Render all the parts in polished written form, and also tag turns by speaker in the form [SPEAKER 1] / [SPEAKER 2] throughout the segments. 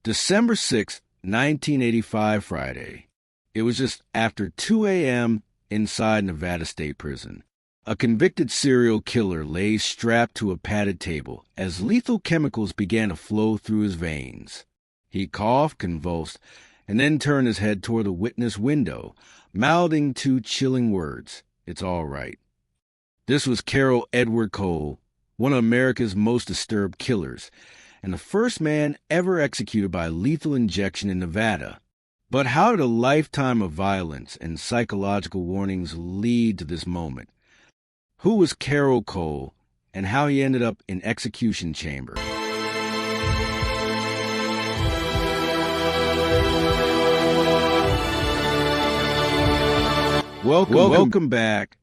[SPEAKER 1] December 6, 1985, Friday. It was just after 2 a.m. inside Nevada State Prison. A convicted serial killer lay strapped to a padded table as lethal chemicals began to flow through his veins. He coughed, convulsed, and then turned his head toward the witness window, mouthing two chilling words, "It's all right." This was Carroll Edward Cole, one of America's most disturbed killers, and the first man ever executed by lethal injection in Nevada. But how did a lifetime of violence and psychological warnings lead to this moment? Who was Carroll Cole, and how he ended up in execution chamber? Welcome back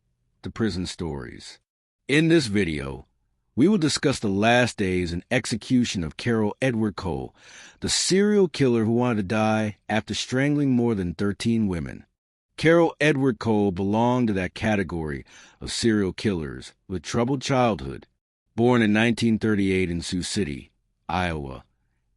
[SPEAKER 1] to Prison Stories. In this video, we will discuss the last days and execution of Carroll Edward Cole, the serial killer who wanted to die after strangling more than 13 women. Carroll Edward Cole belonged to that category of serial killers with troubled childhood. Born in 1938 in Sioux City, Iowa,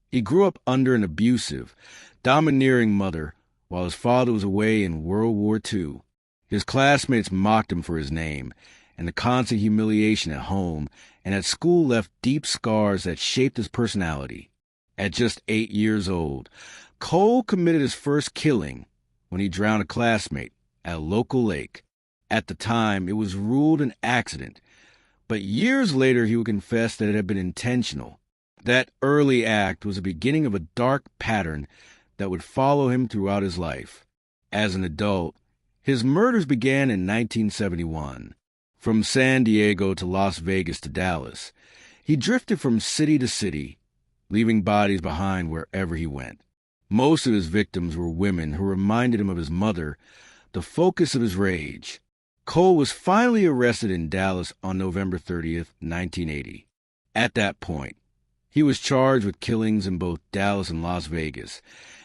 [SPEAKER 1] he grew up under an abusive, domineering mother while his father was away in World War II. His classmates mocked him for his name, and the constant humiliation at home and at school left deep scars that shaped his personality. At just 8 years old, Cole committed his first killing when he drowned a classmate at a local lake. At the time, it was ruled an accident, but years later he would confess that it had been intentional. That early act was the beginning of a dark pattern that would follow him throughout his life. As an adult, his murders began in 1971. From San Diego to Las Vegas to Dallas, he drifted from city to city, leaving bodies behind wherever he went. Most of his victims were women who reminded him of his mother, the focus of his rage. Cole was finally arrested in Dallas on November 30th, 1980. At that point, he was charged with killings in both Dallas and Las Vegas,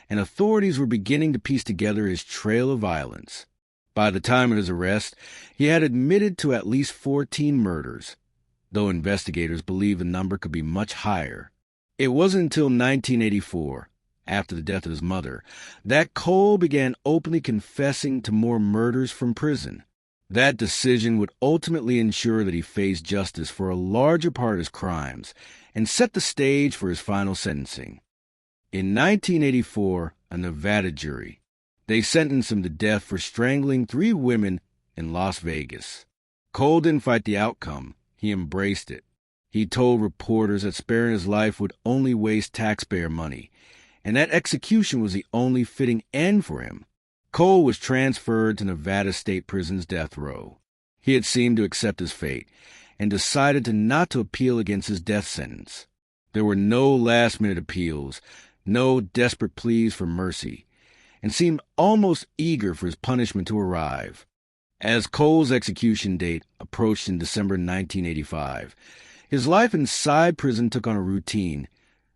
[SPEAKER 1] and authorities were beginning to piece together his trail of violence. By the time of his arrest, he had admitted to at least 14 murders, though investigators believe the number could be much higher. It wasn't until 1984, after the death of his mother, that Cole began openly confessing to more murders from prison. That decision would ultimately ensure that he faced justice for a larger part of his crimes and set the stage for his final sentencing. In 1984, a Nevada jury, they sentenced him to death for strangling 3 women in Las Vegas. Cole didn't fight the outcome. He embraced it. He told reporters that sparing his life would only waste taxpayer money, and that execution was the only fitting end for him. Cole was transferred to Nevada State Prison's death row. He had seemed to accept his fate and decided not to appeal against his death sentence. There were no last-minute appeals, no desperate pleas for mercy, and seemed almost eager for his punishment to arrive. As Cole's execution date approached in December 1985, his life inside prison took on a routine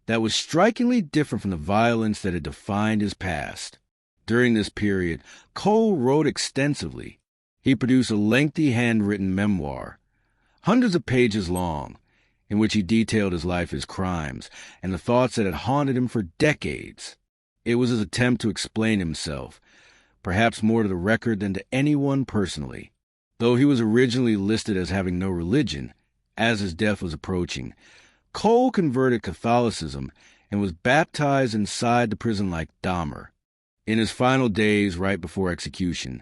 [SPEAKER 1] that was strikingly different from the violence that had defined his past. During this period, Cole wrote extensively. He produced a lengthy handwritten memoir, hundreds of pages long, in which he detailed his life, his crimes, and the thoughts that had haunted him for decades. It was his attempt to explain himself, perhaps more to the record than to anyone personally. Though he was originally listed as having no religion, as his death was approaching, Cole converted Catholicism and was baptized inside the prison like Dahmer. In his final days right before execution,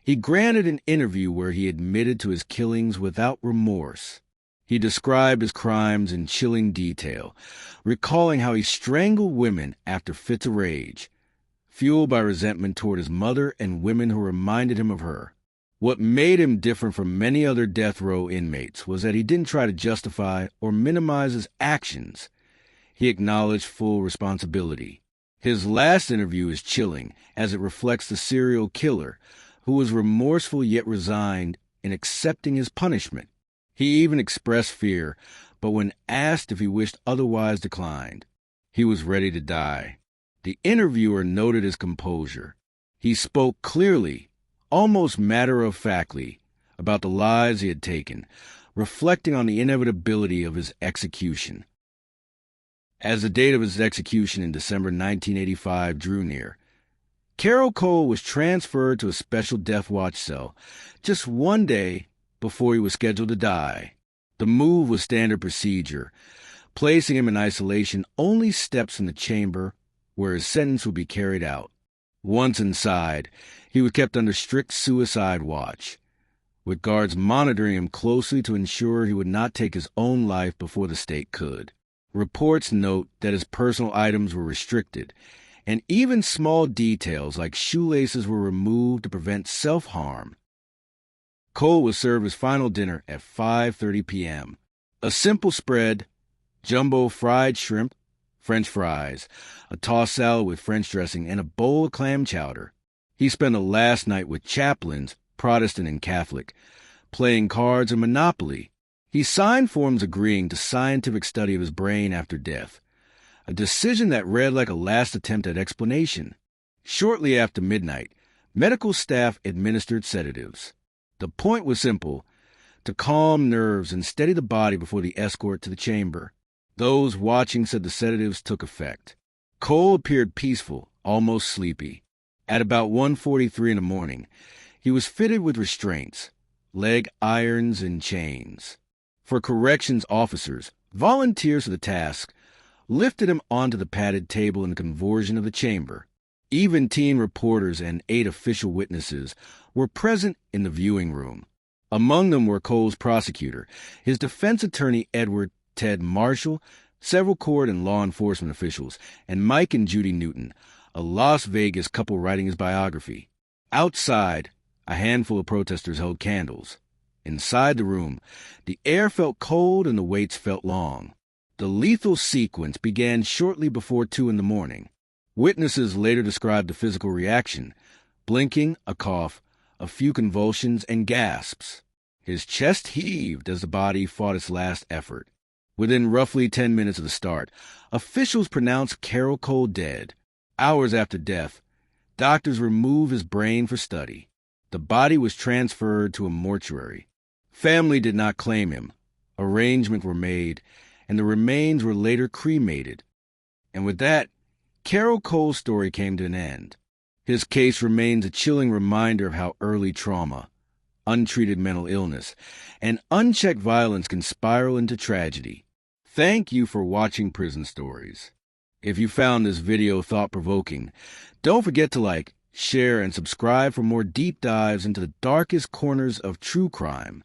[SPEAKER 1] he granted an interview where he admitted to his killings without remorse. He described his crimes in chilling detail, recalling how he strangled women after fits of rage, fueled by resentment toward his mother and women who reminded him of her. What made him different from many other death row inmates was that he didn't try to justify or minimize his actions. He acknowledged full responsibility. His last interview is chilling, as it reflects the serial killer, who was remorseful yet resigned in accepting his punishment. He even expressed fear, but when asked if he wished otherwise declined. He was ready to die. The interviewer noted his composure. He spoke clearly, almost matter-of-factly, about the lives he had taken, reflecting on the inevitability of his execution. As the date of his execution in December 1985 drew near, Carroll Cole was transferred to a special death watch cell just one day before he was scheduled to die. The move was standard procedure, placing him in isolation only steps from the chamber where his sentence would be carried out. Once inside, he was kept under strict suicide watch, with guards monitoring him closely to ensure he would not take his own life before the state could. Reports note that his personal items were restricted, and even small details like shoelaces were removed to prevent self-harm. Cole was served his final dinner at 5:30 p.m. A simple spread, jumbo fried shrimp, French fries, a tossed salad with French dressing, and a bowl of clam chowder. He spent the last night with chaplains, Protestant and Catholic, playing cards and Monopoly. He signed forms agreeing to scientific study of his brain after death, a decision that read like a last attempt at explanation. Shortly after midnight, medical staff administered sedatives. The point was simple: to calm nerves and steady the body before the escort to the chamber. Those watching said the sedatives took effect. Cole appeared peaceful, almost sleepy. At about 1:43 in the morning, he was fitted with restraints, leg irons, and chains. For corrections officers, volunteers for the task, lifted him onto the padded table in the conversion of the chamber. Even teen reporters and 8 official witnesses were present in the viewing room. Among them were Cole's prosecutor, his defense attorney Edward Ted Marshall, several court and law enforcement officials, and Mike and Judy Newton, a Las Vegas couple writing his biography. Outside, a handful of protesters held candles. Inside the room, the air felt cold and the waits felt long. The lethal sequence began shortly before 2 in the morning. Witnesses later described the physical reaction: blinking, a cough, a few convulsions, and gasps. His chest heaved as the body fought its last effort. Within roughly 10 minutes of the start, officials pronounced Carroll Cole dead. Hours after death, doctors removed his brain for study. The body was transferred to a mortuary. Family did not claim him. Arrangements were made, and the remains were later cremated. And with that, Carroll Cole's story came to an end. His case remains a chilling reminder of how early trauma, untreated mental illness, and unchecked violence can spiral into tragedy. Thank you for watching Prison Stories. If you found this video thought-provoking, don't forget to like, share, and subscribe for more deep dives into the darkest corners of true crime.